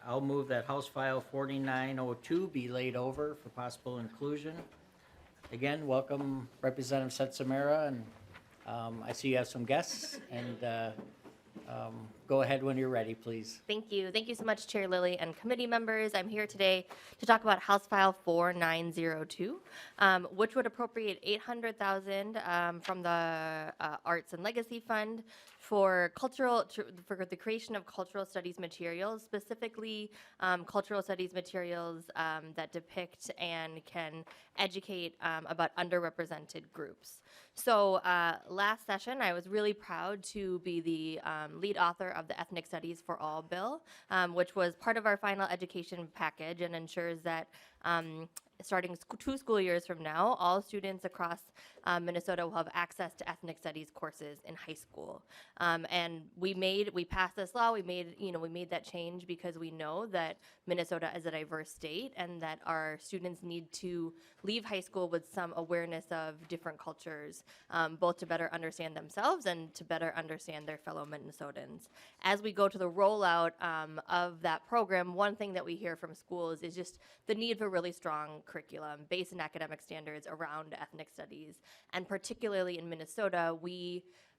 I'll move that House File 4902 be laid over for possible inclusion. Again, welcome Representative Setsamara, and I see you have some guests, and go ahead when you're ready, please. Thank you. Thank you so much, Chair Lilly and committee members. I'm here today to talk about House File 4902, which would appropriate $800,000 from the Arts and Legacy Fund for for the creation of cultural studies materials, specifically cultural studies materials that depict and can educate about underrepresented groups. So last session, I was really proud to be the lead author of the Ethnic Studies for All bill, which was part of our final education package and ensures that starting 2 school years from now, all students across Minnesota will have access to ethnic studies courses in high school. And we passed this law. We made that change because we know that Minnesota is a diverse state and that our students need to leave high school with some awareness of different cultures, both to better understand themselves and to better understand their fellow Minnesotans. As we go to the rollout of that program, one thing that we hear from schools is just the need for really strong curriculum based on academic standards around ethnic studies. And particularly in Minnesota,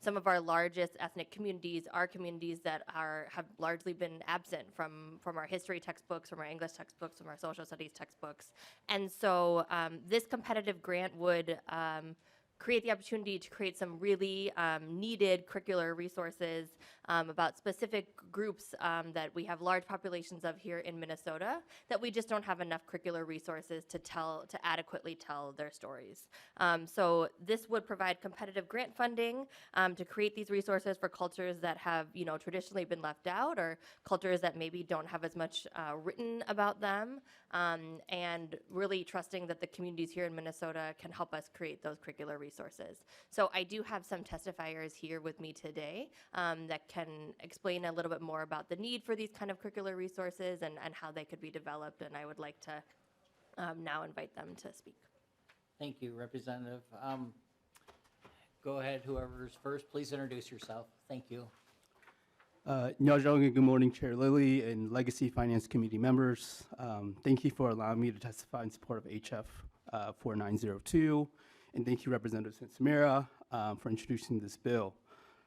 some of our largest ethnic communities are communities that have largely been absent from our history textbooks, from our English textbooks, from our social studies textbooks. And so this competitive grant would create the opportunity to create some really needed curricular resources about specific groups that we have large populations of here in Minnesota that we just don't have enough curricular resources to adequately tell their stories. So this would provide competitive grant funding to create these resources for cultures that have traditionally been left out, or cultures that maybe don't have as much written about them, and really trusting that the communities here in Minnesota can help us create those curricular resources. So I do have some testifiers here with me today that can explain a little bit more about the need for these kind of curricular resources and how they could be developed, and I would like to now invite them to speak. Thank you, Representative. Go ahead, whoever's first, please introduce yourself. Thank you. Good morning, Chair Lilly and Legacy Finance Committee members. Thank you for allowing me to testify in support of HF 4902, and thank you, Representative Samira, for introducing this bill.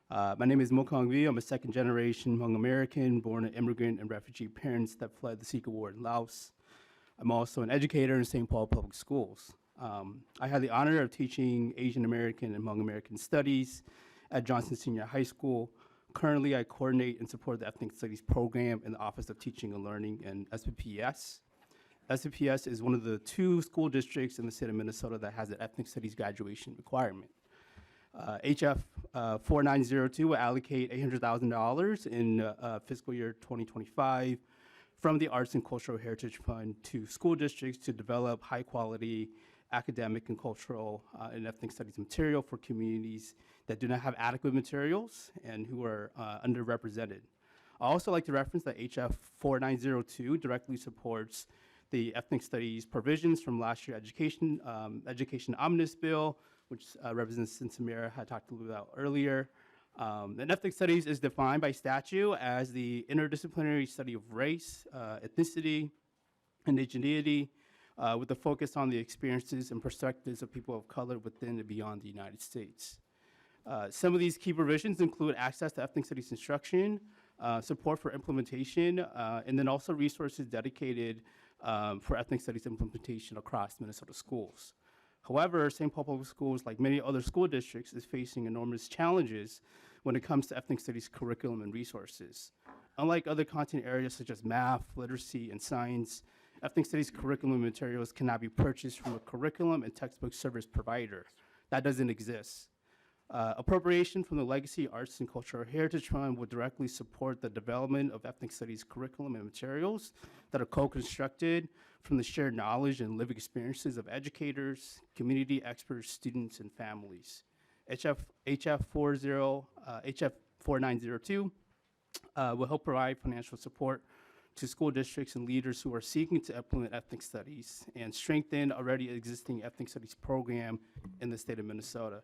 My name is Mo Kong Vi. I'm a second-generation Hmong American, born to immigrant and refugee parents that fled the Sikh War in Laos. I'm also an educator in St. Paul Public Schools. I had the honor of teaching Asian American and Hmong American studies at Johnson Senior High School. Currently, I coordinate and support the Ethnic Studies program in the Office of Teaching and Learning and SPPS. SPPS is one of the 2 school districts in the state of Minnesota that has an Ethnic Studies graduation requirement. HF 4902 will allocate $800,000 in fiscal year 2025 from the Arts and Cultural Heritage Fund to school districts to develop high-quality academic and cultural and ethnic studies material for communities that do not have adequate materials and who are underrepresented. I also like to reference that HF 4902 directly supports the ethnic studies provisions from last year's education omnibus bill, which Representative Samira had talked a little about earlier. And ethnic studies is defined by statute as the interdisciplinary study of race, ethnicity, indigeneity, with a focus on the experiences and perspectives of people of color within and beyond the United States. Some of these key provisions include access to ethnic studies instruction, support for implementation, and then also resources dedicated for ethnic studies implementation across Minnesota schools. However, St. Paul Public Schools, like many other school districts, is facing enormous challenges when it comes to ethnic studies curriculum and resources. Unlike other content areas such as math, literacy, and science, ethnic studies curriculum materials cannot be purchased from a curriculum and textbook service provider. That doesn't exist. Appropriation from the Legacy Arts and Cultural Heritage Fund will directly support the development of ethnic studies curriculum and materials that are co-constructed from the shared knowledge and lived experiences of educators, community experts, students, and families. HF 4902 will help provide financial support to school districts and leaders who are seeking to implement ethnic studies and strengthen already existing ethnic studies program in the state of Minnesota.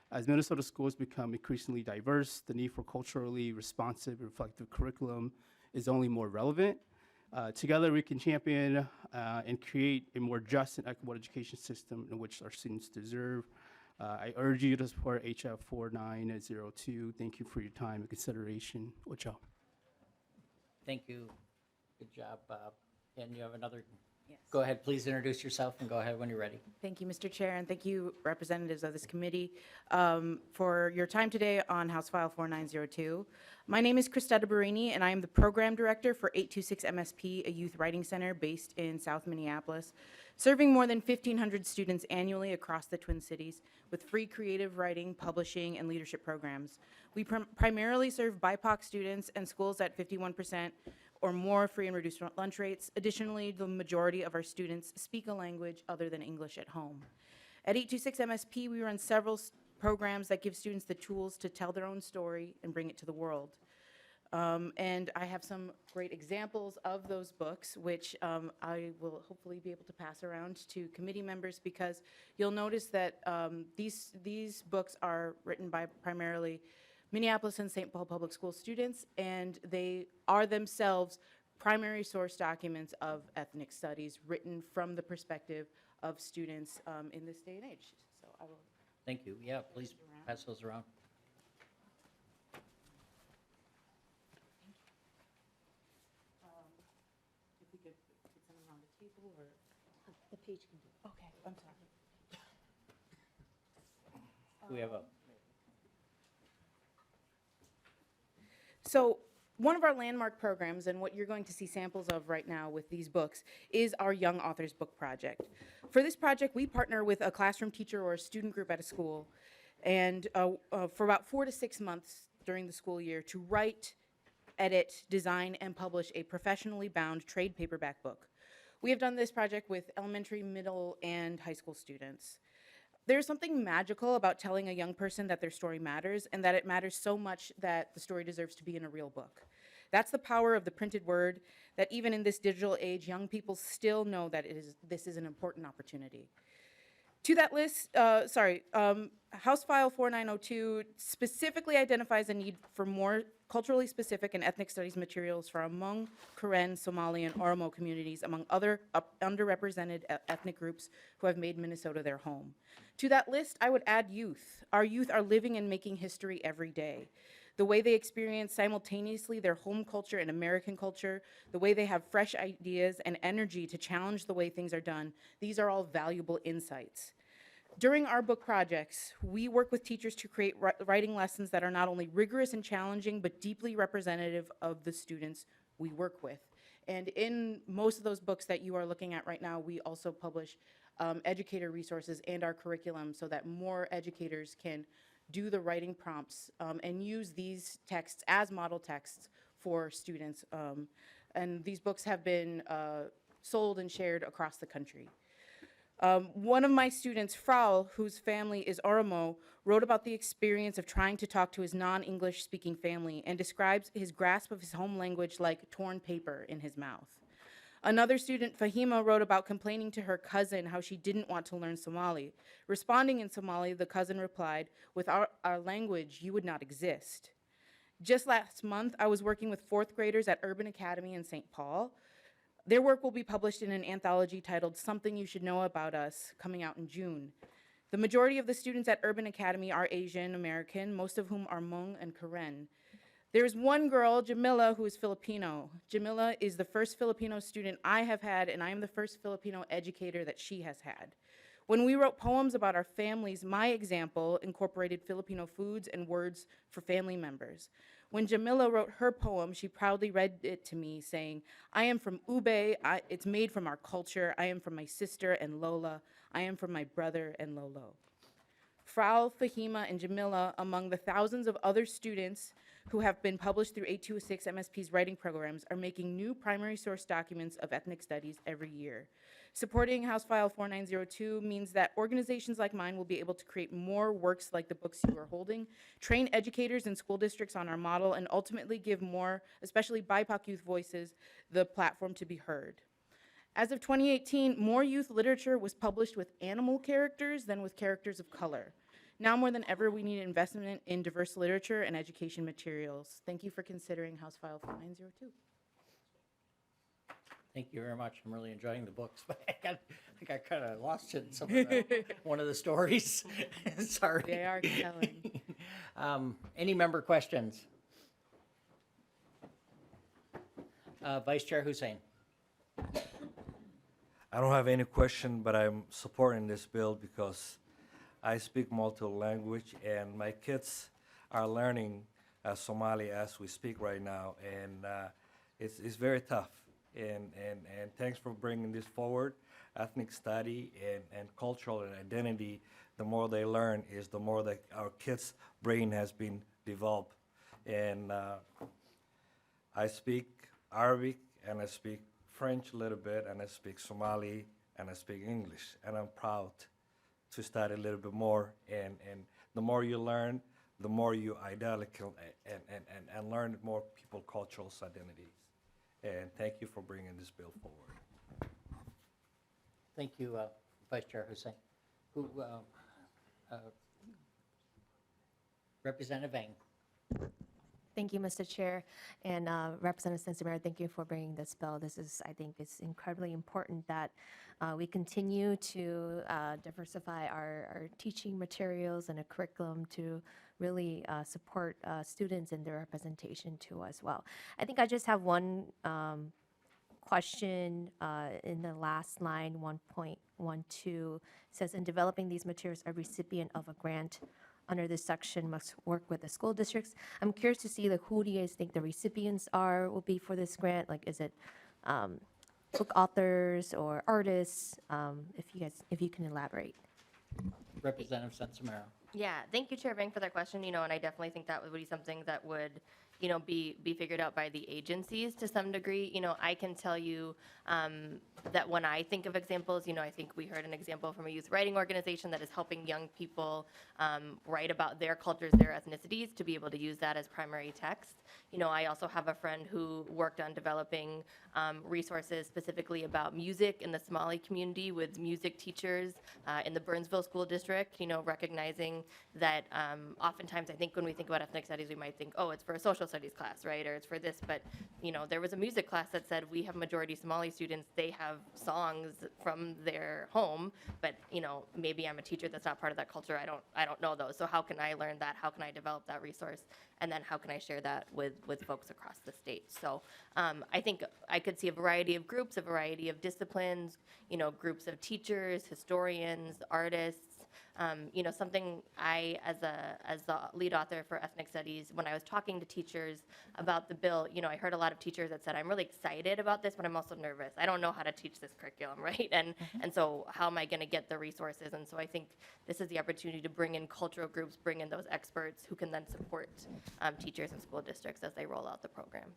As Minnesota schools become increasingly diverse, the need for culturally responsive and reflective curriculum is only more relevant. Together, we can champion and create a more just and equitable education system in which our students deserve. I urge you to support HF 4902. Thank you for your time and consideration. Ocho. Thank you. Good job, Bob. And you have another, Yes. go ahead, please introduce yourself and go ahead when you're ready. Thank you, Mr. Chair, and thank you, representatives of this committee, for your time today on House File 4902. My name is Christetta Barini, and I am the Program Director for 826 MSP, a youth writing center based in South Minneapolis, serving more than 1,500 students annually across the Twin Cities with free creative writing, publishing, and leadership programs. We primarily serve BIPOC students and schools at 51% or more free and reduced lunch rates. Additionally, the majority of our students speak a language other than English at home. At 826 MSP, we run several programs that give students the tools to tell their own story and bring it to the world. And I have some great examples of those books, which I will hopefully be able to pass around to committee members, because you'll notice that these books are written by primarily Minneapolis and St. Paul Public School students, and they are themselves primary source documents of ethnic studies written from the perspective of students in this day and age. So I will. Thank you. Yeah, please pass those around. If we could put some around the table, or The page can do it. okay, I'm sorry. We have a, So one of our landmark programs, and what you're going to see samples of right now with these books, is our Young Authors Book Project. For this project, we partner with a classroom teacher or a student group at a school, and for about 4 to 6 months during the school year to write, edit, design, and publish a professionally bound trade paperback book. We have done this project with elementary, middle, and high school students. There's something magical about telling a young person that their story matters, and that it matters so much that the story deserves to be in a real book. That's the power of the printed word, that even in this digital age, young people still know that this is an important opportunity. To that list, House File 4902 specifically identifies a need for more culturally specific and ethnic studies materials for Hmong, Karen, Somali, and Oromo communities, among other underrepresented ethnic groups who have made Minnesota their home. To that list, I would add youth. Our youth are living and making history every day. The way they experience simultaneously their home culture and American culture, the way they have fresh ideas and energy to challenge the way things are done, these are all valuable insights. During our book projects, we work with teachers to create writing lessons that are not only rigorous and challenging, but deeply representative of the students we work with. And in most of those books that you are looking at right now, we also publish educator resources and our curriculum so that more educators can do the writing prompts and use these texts as model texts for students. And these books have been sold and shared across the country. One of my students, Frau, whose family is Oromo, wrote about the experience of trying to talk to his non-English speaking family and describes his grasp of his home language like torn paper in his mouth. Another student, Fahima, wrote about complaining to her cousin how she didn't want to learn Somali. Responding in Somali, the cousin replied, "Without our language, you would not exist." Just last month, I was working with 4th graders at Urban Academy in St. Paul. Their work will be published in an anthology titled Something You Should Know About Us, coming out in June. The majority of the students at Urban Academy are Asian American, most of whom are Hmong and Karen. There is one girl, Jamila, who is Filipino. Jamila is the first Filipino student I have had, and I am the first Filipino educator that she has had. When we wrote poems about our families, my example incorporated Filipino foods and words for family members. When Jamila wrote her poem, she proudly read it to me, saying, "I am from Ube, it's made from our culture. I am from my sister and Lola. I am from my brother and Lolo." Frau, Fahima, and Jamila, among the thousands of other students who have been published through 826 MSP's writing programs, are making new primary source documents of ethnic studies every year. Supporting House File 4902 means that organizations like mine will be able to create more works like the books you are holding, train educators and school districts on our model, and ultimately give more, especially BIPOC youth voices, the platform to be heard. As of 2018, more youth literature was published with animal characters than with characters of color. Now more than ever, we need investment in diverse literature and education materials. Thank you for considering House File 4902. Thank you very much. I'm really enjoying the books, but I got kind of lost in some of the, one of the stories. Sorry. They are compelling. Any member questions? Vice Chair Hussein. I don't have any question, but I'm supporting this bill because I speak multiple language and my kids are learning Somali as we speak right now, and it's very tough. And thanks for bringing this forward. Ethnic study and cultural identity, the more they learn is the more that our kids' brain has been developed. And I speak Arabic and I speak French a little bit and I speak Somali and I speak English. And I'm proud to study a little bit more. And the more you learn, the more you idyllic and learn more people cultural identities. And thank you for bringing this bill forward. Thank you, Vice Chair Hussein. Who, Representative Vang. Thank you, Mr. Chair. And Representative Sensimera, thank you for bringing this bill. This is, I think, it's incredibly important that we continue to diversify our teaching materials and a curriculum to really support students in their representation too as well. I think I just have one question in the last line, 1.12, says, in developing these materials, a recipient of a grant under this section must work with the school districts. I'm curious to see, like, who do you guys think the recipients will be for this grant? Like, is it book authors or artists? If you can elaborate. Representative Sensimera. Yeah, thank you, Chair Vang, for that question. And I definitely think that would be something that would, be figured out by the agencies to some degree. I can tell you that when I think of examples, I think we heard an example from a youth writing organization that is helping young people write about their cultures, their ethnicities, to be able to use that as primary text. I also have a friend who worked on developing resources specifically about music in the Somali community with music teachers in the Burnsville School District, recognizing that oftentimes I think when we think about ethnic studies, we might think, oh, it's for a social studies class, right? Or it's for this, but, there was a music class that said we have majority Somali students, they have songs from their home, but, maybe I'm a teacher that's not part of that culture, I don't know those. So how can I learn that? How can I develop that resource? And then how can I share that with folks across the state? So I think I could see a variety of groups, a variety of disciplines, groups of teachers, historians, artists. Something I, as the lead author for ethnic studies, when I was talking to teachers about the bill, I heard a lot of teachers that said, I'm really excited about this, but I'm also nervous. I don't know how to teach this curriculum, right? And so how am I going to get the resources? And so I think this is the opportunity to bring in cultural groups, bring in those experts who can then support teachers and school districts as they roll out the programs.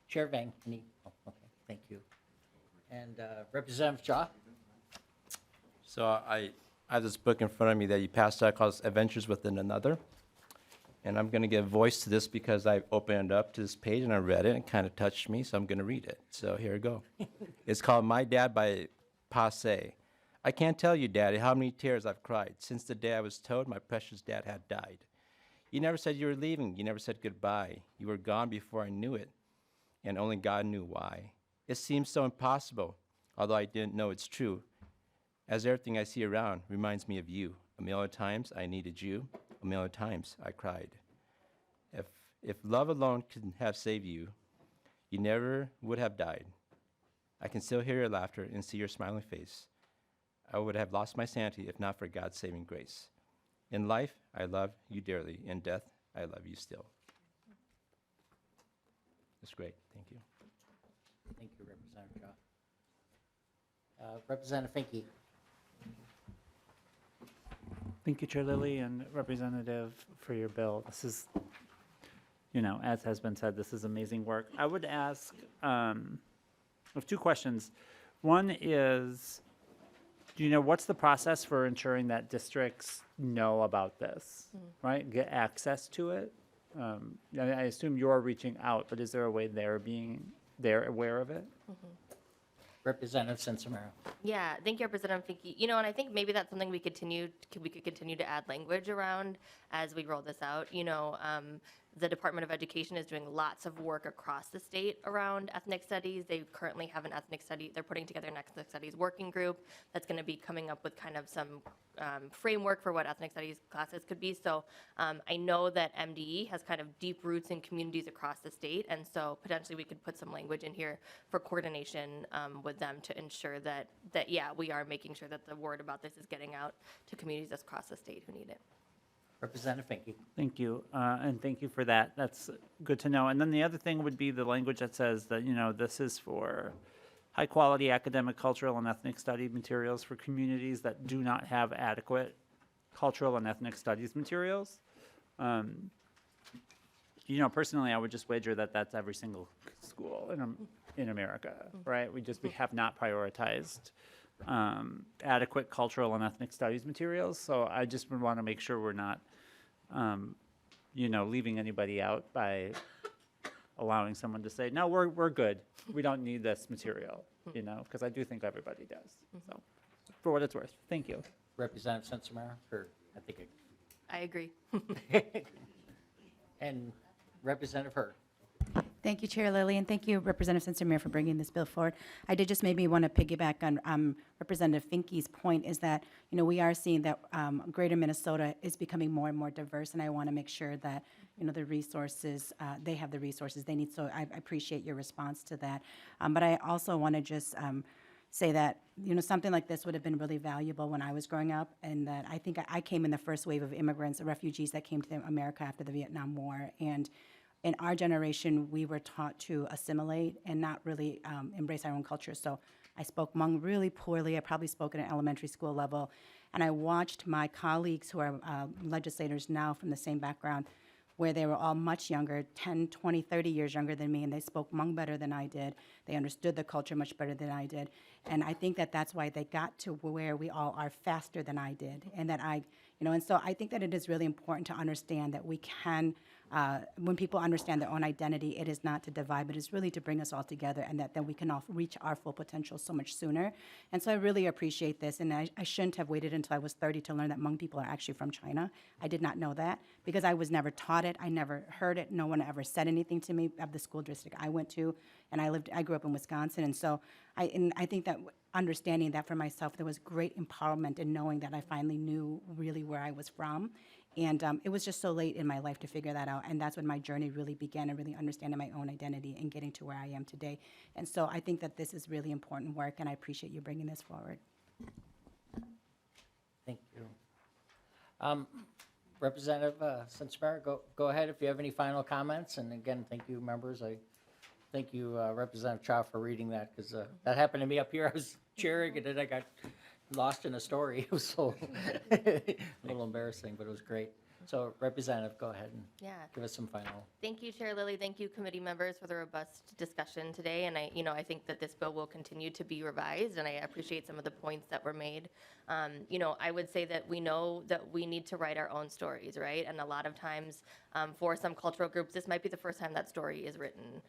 Chair Vang. Okay, thank you. And Representative Jha. So I have this book in front of me that you passed out called Adventures Within Another. And I'm going to give voice to this because I opened it up to this page and I read it and it kind of touched me, so I'm going to read it. So here we go. It's called My Dad by Passe. I can't tell you, Daddy, how many tears I've cried since the day I was told my precious dad had died. You never said you were leaving. You never said goodbye. You were gone before I knew it, and only God knew why. It seems so impossible, although I didn't know it's true, as everything I see around reminds me of you. A million times I needed you. A million times I cried. If love alone could have saved you, you never would have died. I can still hear your laughter and see your smiling face. I would have lost my sanity if not for God's saving grace. In life, I love you dearly. In death, I love you still. That's great. Thank you. Thank you, Representative Jha. Representative Finke. Thank you, Chair Lilly and Representative, for your bill. This is, as has been said, this is amazing work. I would ask, I have two questions. One is, what's the process for ensuring that districts know about this, right? Get access to it? I assume you're reaching out, but is there a way they're aware of it? Representative Sensimera. Yeah, thank you, Representative Finke. And I think maybe that's something we could continue to add language around as we roll this out. the Department of Education is doing lots of work across the state around ethnic studies. They currently have an ethnic study, they're putting together an ethnic studies working group that's going to be coming up with kind of some framework for what ethnic studies classes could be. So I know that MDE has kind of deep roots in communities across the state, and so potentially we could put some language in here for coordination with them to ensure that yeah, we are making sure that the word about this is getting out to communities across the state who need it. Representative Finke. Thank you, and thank you for that. That's good to know. And then the other thing would be the language that says that, this is for high-quality academic, cultural, and ethnic study materials for communities that do not have adequate cultural and ethnic studies materials. Personally, I would just wager that that's every single school in America, right? We have not prioritized adequate cultural and ethnic studies materials. So I just would want to make sure we're not, leaving anybody out by allowing someone to say, no, we're good. We don't need this material, because I do think everybody does. So for what it's worth, thank you. Representative Sensimara, or I think, I agree. and Representative Hurd. Thank you, Chair Lilly, and thank you, Representative Sensimere, for bringing this bill forward. I did just maybe want to piggyback on Representative Finke's point is that, we are seeing that greater Minnesota is becoming more and more diverse, and I want to make sure that, the resources, they have the resources they need. So I appreciate your response to that. But I also want to just say that, something like this would have been really valuable when I was growing up, and that I think I came in the first wave of immigrants, refugees that came to America after the Vietnam War. And in our generation, we were taught to assimilate and not really embrace our own culture. So I spoke Hmong really poorly. I probably spoke at an elementary school level. And I watched my colleagues who are legislators now from the same background, where they were all much younger, 10, 20, 30 years younger than me, and they spoke Hmong better than I did. They understood the culture much better than I did. And I think that that's why they got to where we all are faster than I did. And that and so I think that it is really important to understand that we can, when people understand their own identity, it is not to divide, but it's really to bring us all together, and that then we can all reach our full potential so much sooner. And so I really appreciate this, and I shouldn't have waited until I was 30 to learn that Hmong people are actually from China. I did not know that because I was never taught it. I never heard it. No one ever said anything to me of the school district I went to, and I grew up in Wisconsin, and so I think that understanding that for myself, there was great empowerment in knowing that I finally knew really where I was from. And it was just so late in my life to figure that out. And that's when my journey really began, and really understanding my own identity and getting to where I am today. And so I think that this is really important work, and I appreciate you bringing this forward. Thank you. Representative Sensimara, go ahead if you have any final comments. And again, thank you, members. I thank you, Representative Chow, for reading that, because that happened to me up here. I was chairing, and then I got lost in a story. It was so a little embarrassing, but it was great. So, Representative, go ahead and give us some final. Thank you, Chair Lilly. Thank you, committee members, for the robust discussion today. And I think that this bill will continue to be revised, and I appreciate some of the points that were made. I would say that we know that we need to write our own stories, right? And a lot of times, for some cultural groups, this might be the first time that story is written.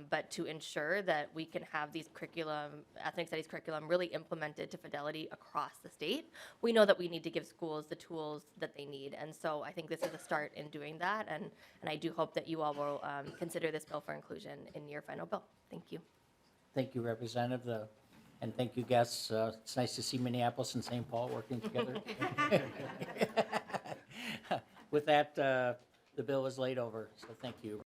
But to ensure that we can have these ethnic studies curriculum really implemented to fidelity across the state, we know that we need to give schools the tools that they need. And so I think this is a start in doing that, and I do hope that you all will consider this bill for inclusion in your final bill. Thank you. Thank you, Representative, and thank you, guests. It's nice to see Minneapolis and St. Paul working together. With that, the bill is laid over, so thank you.